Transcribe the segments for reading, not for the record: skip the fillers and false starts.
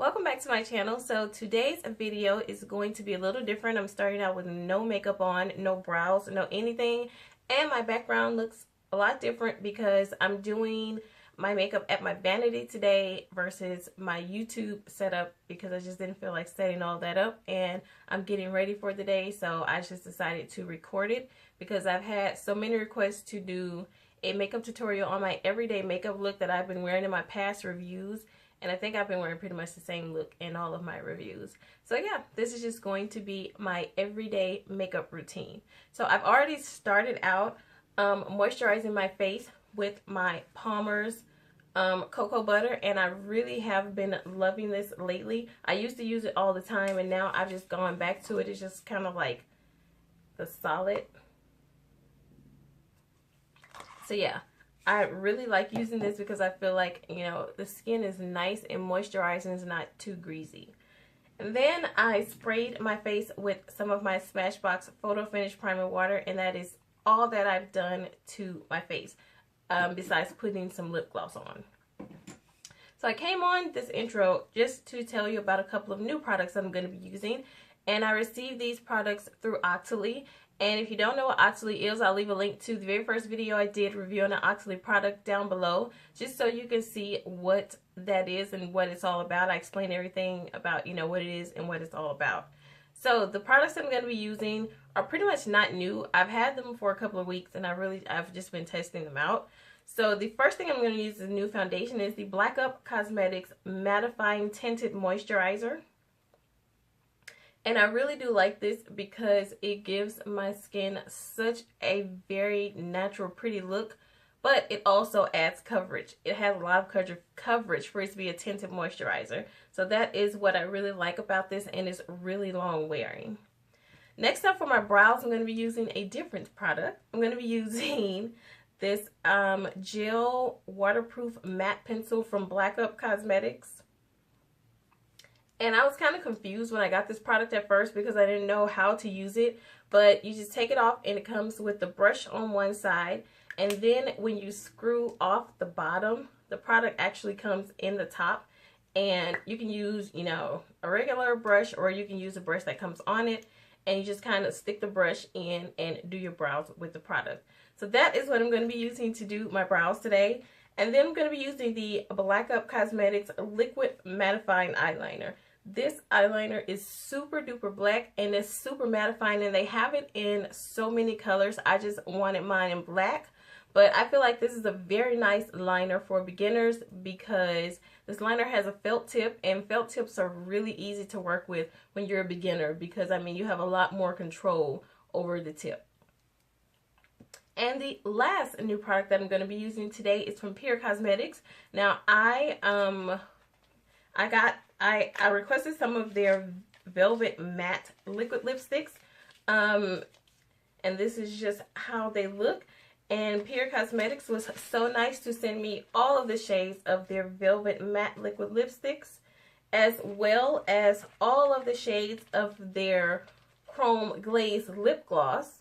Welcome back to my channel. So today's video is going to be a little different. I'm starting out with no makeup on, no brows, no anything, and my background looks a lot different because I'm doing my makeup at my vanity today versus my YouTube setup because I just didn't feel like setting all that up, and I'm getting ready for the day, so I just decided to record it because I've had so many requests to do a makeup tutorial on my everyday makeup look that I've been wearing in my past reviews. And I think I've been wearing pretty much the same look in all of my reviews. So yeah, this is just going to be my everyday makeup routine. So I've already started out moisturizing my face with my Palmer's cocoa butter. And I really have been loving this lately. I used to use it all the time, and now I've just gone back to it. It's just kind of like the solid. So yeah. I really like using this because I feel like, you know, the skin is nice and moisturizing, and it's not too greasy. And then I sprayed my face with some of my Smashbox Photo Finish Primer Water, and that is all that I've done to my face, besides putting some lip gloss on. So I came on this intro just to tell you about a couple of new products I'm going to be using, and I received these products through Octoly. And if you don't know what Octoly is, I'll leave a link to the very first video I did reviewing an Octoly product down below, just so you can see what that is and what it's all about. I explain everything about, you know, what it is and what it's all about. So the products I'm going to be using are pretty much not new. I've had them for a couple of weeks, and I've just been testing them out. So the first thing I'm going to use as a new foundation is the Black Up Cosmetics Mattifying Tinted Moisturizer. And I really do like this because it gives my skin such a very natural, pretty look, but it also adds coverage. It has a lot of coverage for it to be a tinted moisturizer. So that is what I really like about this, and it's really long wearing. Next up for my brows, I'm going to be using a different product. I'm going to be using this gel waterproof matte pencil from Black Up Cosmetics. And I was kind of confused when I got this product at first because I didn't know how to use it. But you just take it off, and it comes with the brush on one side. And then when you screw off the bottom, the product actually comes in the top. And you can use, you know, a regular brush, or you can use a brush that comes on it. And you just kind of stick the brush in and do your brows with the product. So that is what I'm going to be using to do my brows today. And then I'm going to be using the Black Up Cosmetics Liquid Mattifying Eyeliner. This eyeliner is super duper black, and it's super mattifying, and they have it in so many colors. I just wanted mine in black, but I feel like this is a very nice liner for beginners because this liner has a felt tip, and felt tips are really easy to work with when you're a beginner because, I mean, you have a lot more control over the tip. And the last new product that I'm going to be using today is from PÜR Cosmetics. Now, I requested some of their Velvet Matte liquid lipsticks, and this is just how they look. And PÜR Cosmetics was so nice to send me all of the shades of their Velvet Matte liquid lipsticks, as well as all of the shades of their Chrome Glaze lip gloss,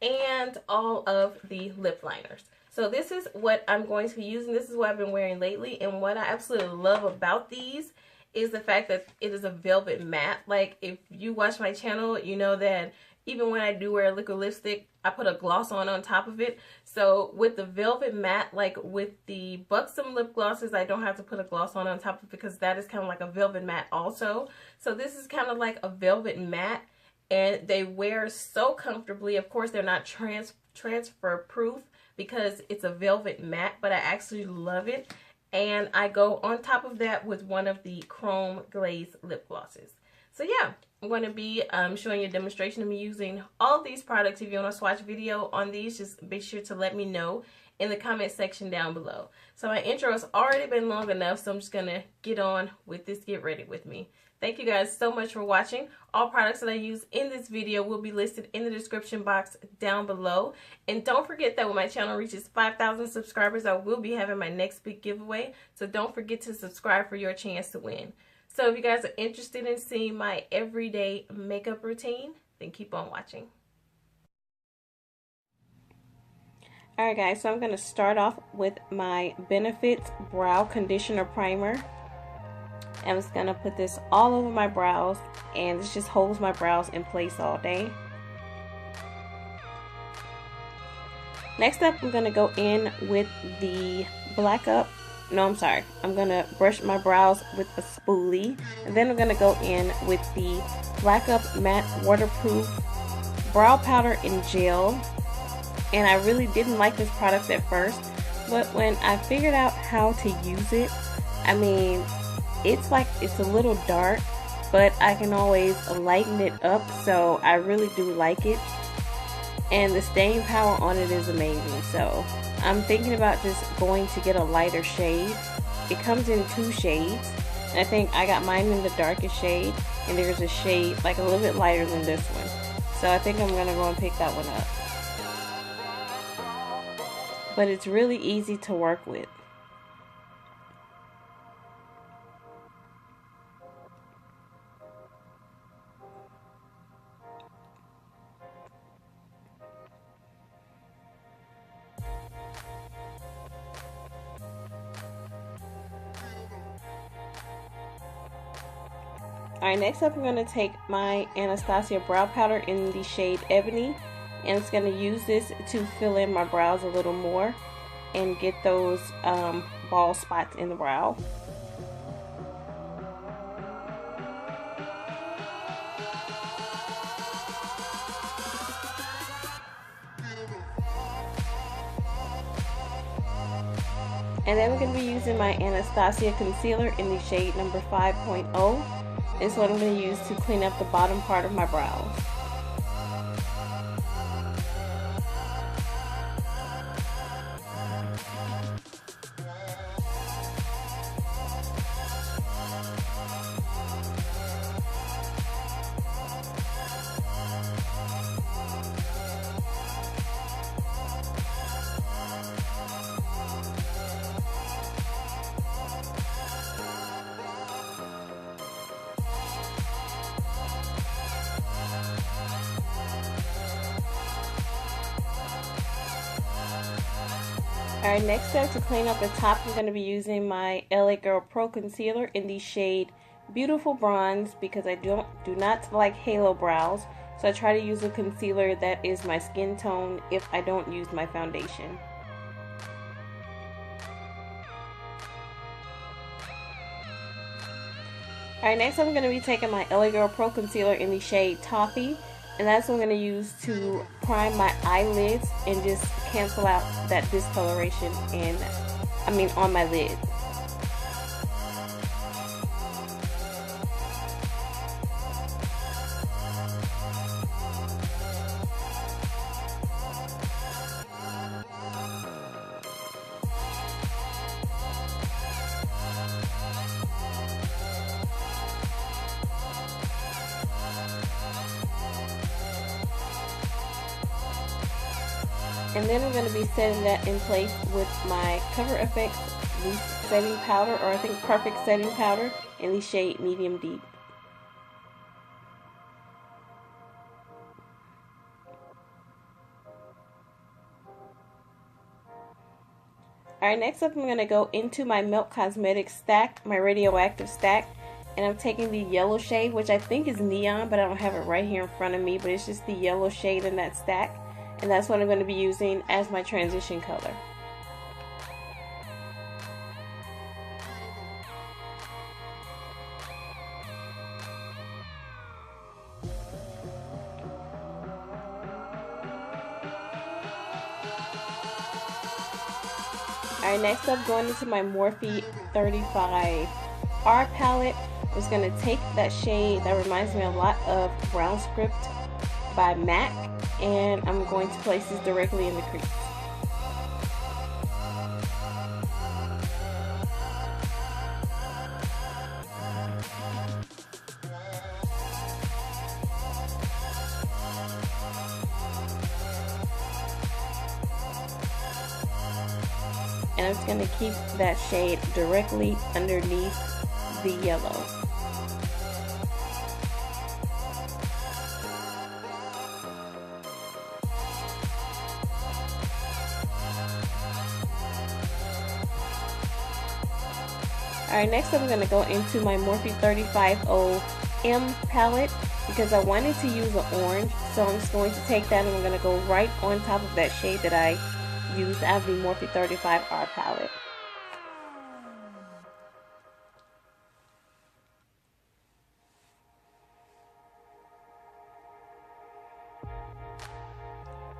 and all of the lip liners. So this is what I'm going to be using. This is what I've been wearing lately. And what I absolutely love about these is the fact that it is a velvet matte. Like, if you watch my channel, you know that even when I do wear a liquid lipstick, I put a gloss on top of it. So with the velvet matte, like with the Buxom lip glosses, I don't have to put a gloss on top of it because that is kind of like a velvet matte also. So this is kind of like a velvet matte, and they wear so comfortably. Of course, they're not transfer proof because it's a velvet matte, but I actually love it. And I go on top of that with one of the Chrome Glaze lip glosses. So yeah, I'm going to be showing you a demonstration of me using all these products. If you want to watch a video on these, just be sure to let me know in the comment section down below. So my intro has already been long enough, so I'm just going to get on with this. Get ready with me. Thank you guys so much for watching. All products that I use in this video will be listed in the description box down below. And don't forget that when my channel reaches 5,000 subscribers, I will be having my next big giveaway. So don't forget to subscribe for your chance to win. So if you guys are interested in seeing my everyday makeup routine, then keep on watching. Alright guys, so I'm going to start off with my Benefits Brow Conditioner Primer. I'm just going to put this all over my brows, and this just holds my brows in place all day. Next up, I'm going to go in with the I'm going to brush my brows with a spoolie, and then I'm going to go in with the Black Up Matte Waterproof Brow Powder in Gel. And I really didn't like this product at first, but when I figured out how to use it, I mean, it's a little dark, but I can always lighten it up, so I really do like it. And the staying power on it is amazing, so I'm thinking about just going to get a lighter shade. It comes in 2 shades, and I think I got mine in the darkest shade, and there's a shade like a little bit lighter than this one. So I think I'm going to go and pick that one up. But it's really easy to work with. Alright, next up I'm going to take my Anastasia brow powder in the shade Ebony, and it's going to use this to fill in my brows a little more and get those bald spots in the brow. And then we're going to be using my Anastasia concealer in the shade number 5.0. This is what I'm going to use to clean up the bottom part of my brows. Alright, next up, to clean up the top, I'm going to be using my LA Girl Pro Concealer in the shade Beautiful Bronze, because I do not like halo brows, so I try to use a concealer that is my skin tone if I don't use my foundation. Alright, next I'm going to be taking my LA Girl Pro Concealer in the shade Toffee, and that's what I'm going to use to prime my eyelids and just cancel out that discoloration on my lid. And then I'm going to be setting that in place with my Cover FX loose setting powder, or I think Perfect Setting Powder, in the shade Medium Deep. Alright, next up I'm going to go into my Milk Cosmetics stack, my Radioactive stack, and I'm taking the yellow shade, which I think is neon, but I don't have it right here in front of me, but it's just the yellow shade in that stack. And that's what I'm going to be using as my transition color. Alright, next up, going into my Morphe 35R palette, I'm just going to take that shade that reminds me a lot of Brown Script by MAC, and I'm going to place this directly in the crease. And I'm just going to keep that shade directly underneath the yellow. Alright, next I'm going to go into my Morphe 350M palette because I wanted to use an orange. So I'm just going to take that and I'm going to go right on top of that shade that I used out of the Morphe 35R palette.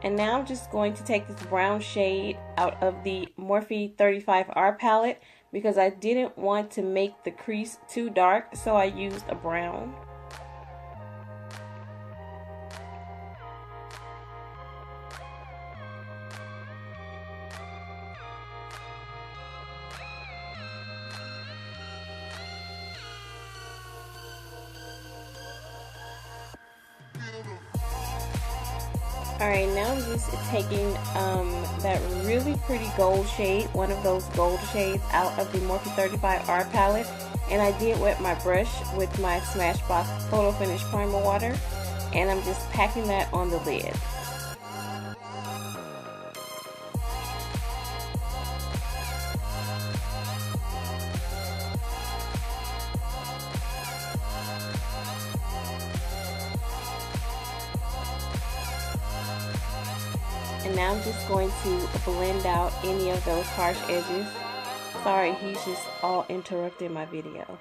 And now I'm just going to take this brown shade out of the Morphe 35R palette because I didn't want to make the crease too dark, so I used a brown. Alright, now I'm just taking that really pretty gold shade, one of those gold shades out of the Morphe 35R palette, and I did wet my brush with my Smashbox Photo Finish Primer Water, and I'm just packing that on the lid. And now I'm just going to blend out any of those harsh edges. Sorry, he's just all interrupting my video.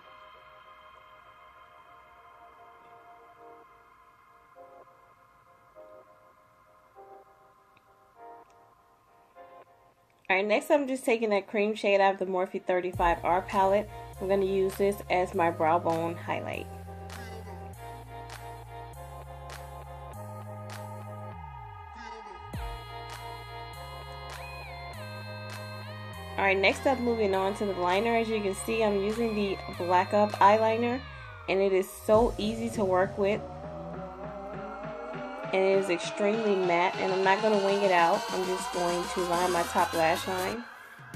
Alright, next I'm just taking that cream shade out of the Morphe 35R palette. I'm going to use this as my brow bone highlight. Alright, next up, moving on to the liner. As you can see, I'm using the Black Up eyeliner, and it is so easy to work with, and it is extremely matte, and I'm not going to wing it out. I'm just going to line my top lash line,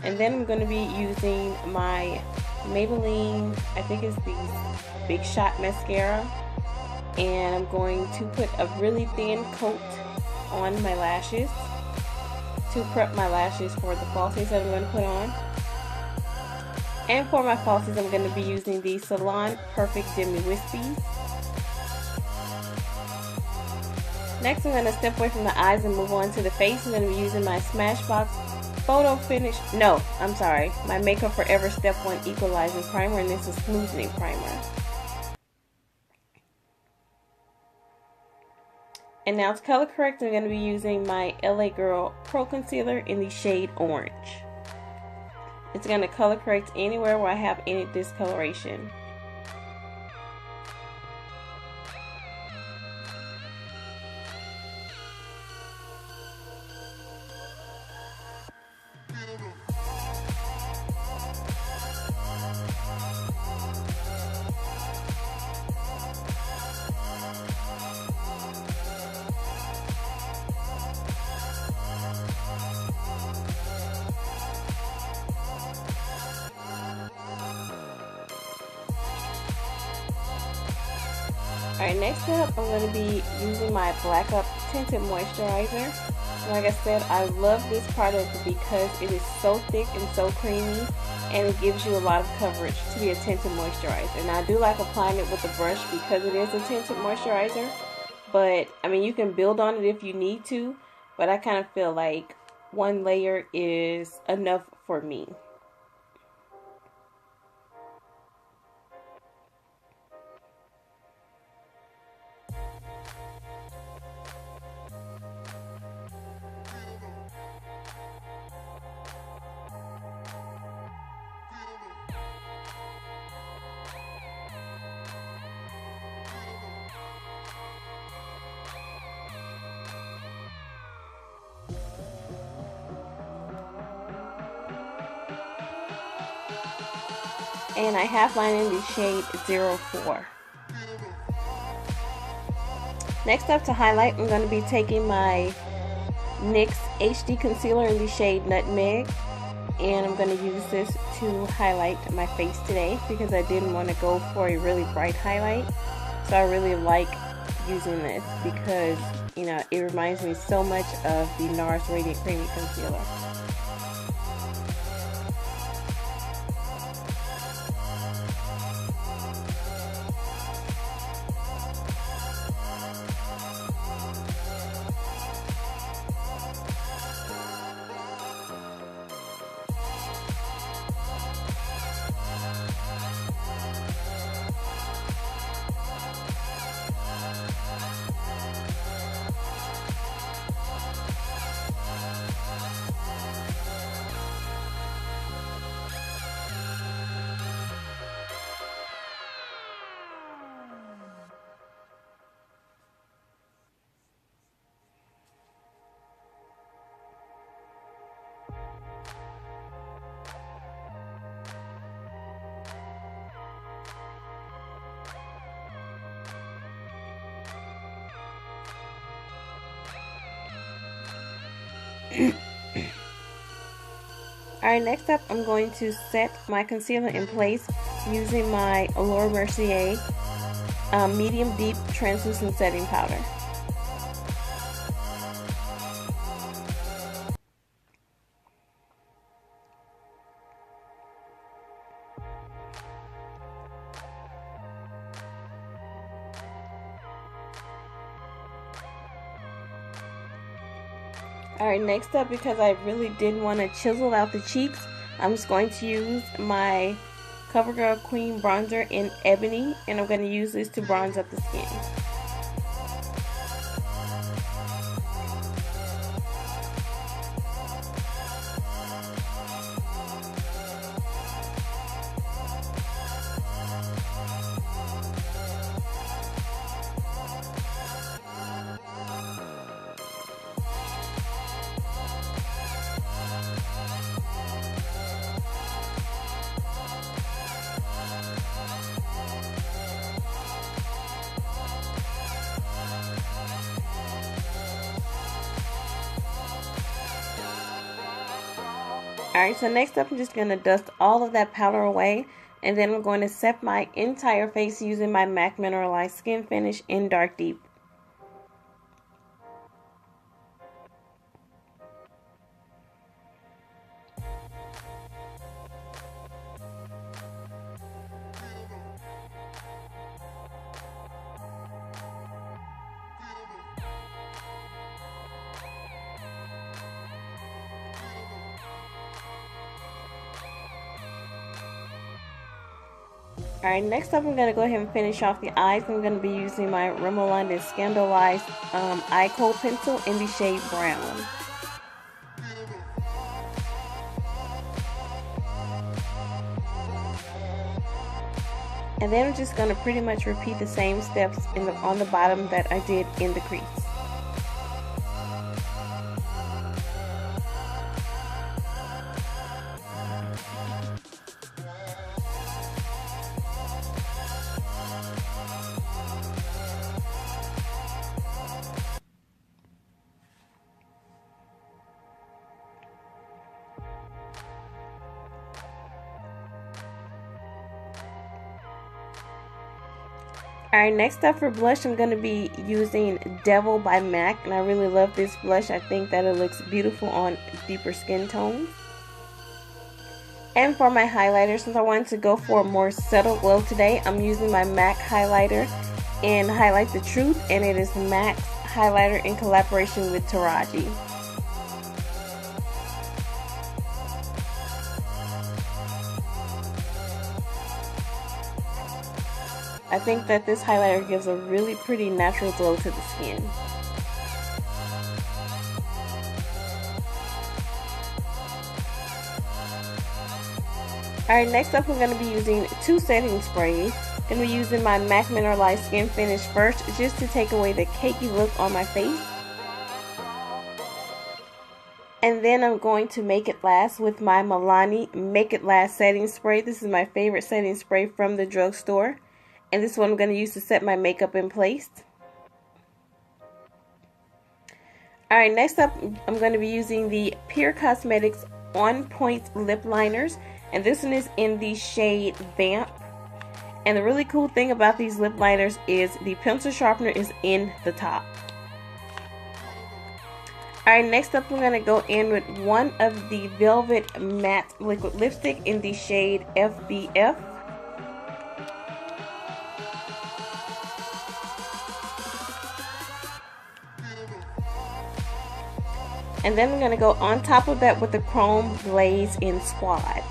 and then I'm going to be using my Maybelline, I think it's the Big Shot mascara, and I'm going to put a really thin coat on my lashes to prep my lashes for the falsies that I'm going to put on. And for my falsies, I'm going to be using the Salon Perfect Demi Wispies. Next, I'm going to step away from the eyes and move on to the face. I'm going to be using my Smashbox Photo Finish, my Makeup Forever Step 1 Equalizing Primer, and this is Smoothing Primer. And now to color correct, I'm going to be using my LA Girl Pro Concealer in the shade Orange. It's going to color correct anywhere where I have any discoloration. Alright, next up, I'm going to be using my Black Up Tinted Moisturizer. Like I said, I love this product because it is so thick and so creamy, and it gives you a lot of coverage to be a tinted moisturizer. And I do like applying it with a brush because it is a tinted moisturizer, but I mean, you can build on it if you need to, but I kind of feel like one layer is enough for me. And I have mine in the shade 04. Next up, to highlight, I'm going to be taking my NYX HD Concealer in the shade Nutmeg. And I'm going to use this to highlight my face today because I didn't want to go for a really bright highlight. So I really like using this because, you know, it reminds me so much of the NARS Radiant Creamy Concealer. Alright, next up I'm going to set my concealer in place using my Laura Mercier medium deep translucent setting powder. Alright, next up, because I really didn't want to chisel out the cheeks, I'm just going to use my CoverGirl Queen bronzer in Ebony, and I'm going to use this to bronze up the skin. Alright, so next up I'm just going to dust all of that powder away, and then I'm going to set my entire face using my MAC Mineralized Skin Finish in Dark Deep. Alright, next up I'm going to go ahead and finish off the eyes. I'm going to be using my Rimmel London Scandalized Eye Kohl pencil in the shade Brown. And then I'm just going to pretty much repeat the same steps on the bottom that I did in the crease. Alright, next up for blush, I'm going to be using Devil by MAC, and I really love this blush. I think that it looks beautiful on deeper skin tones. And for my highlighter, since I wanted to go for a more subtle glow today, I'm using my MAC highlighter in Highlight the Truth, and it is MAC's highlighter in collaboration with Taraji. I think that this highlighter gives a really pretty natural glow to the skin. Alright, next up we're going to be using two setting sprays. I'm going to be using my MAC Mineralized Skin Finish first, just to take away the cakey look on my face. And then I'm going to Make It Last with my Milani Make It Last setting spray. This is my favorite setting spray from the drugstore. And this one I'm going to use to set my makeup in place. Alright, next up I'm going to be using the PÜR Cosmetics On Point Lip Liners. And this one is in the shade Vamp. And the really cool thing about these lip liners is the pencil sharpener is in the top. Alright, next up we're going to go in with one of the Velvet Matte Liquid Lipstick in the shade FBF. And then we're going to go on top of that with the Chrome Glaze in Squad.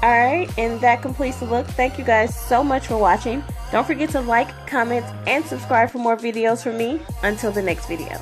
Alright, and that completes the look. Thank you guys so much for watching. Don't forget to like, comment, and subscribe for more videos from me. Until the next video.